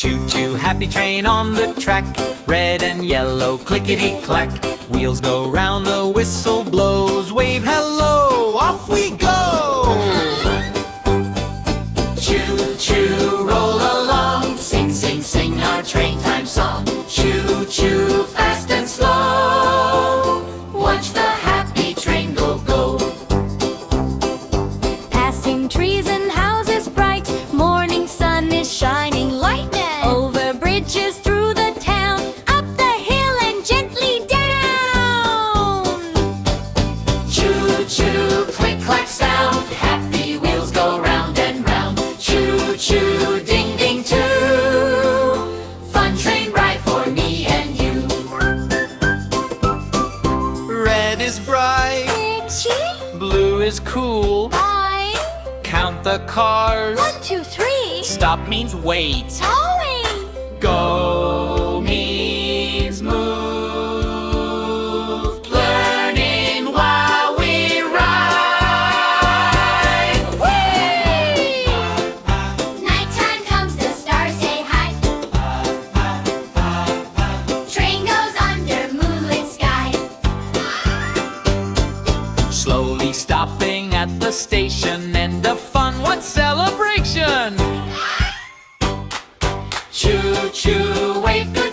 Choo-choo, happy train on the track. Red and yellow, clickety-clack. Wheels go round, the whistle blows. Wave hello, off we go! Choo-choo, roll along. Sing, sing, sing our train time song. Choo-choo, fast and slow. Watch the happy train go, go. Passing trees and houses bright. Morning sun is shining light. Over bridges, through the town, up the hill and gently down. Choo-choo, click-clack sound. Happy wheels go round and round. Choo-choo, ding-ding-too. Fun train ride for me and you. Red is bright, Itchy, blue is cool. I, Count the cars. 1, 2, 3. Stop means wait. Towing. Go means move. Learning while we ride. Whee! Nighttime comes, the stars say hi. Train goes under moonlit sky. Slowly stopping at the station. End of fun, what celebration! Choo-choo, wave good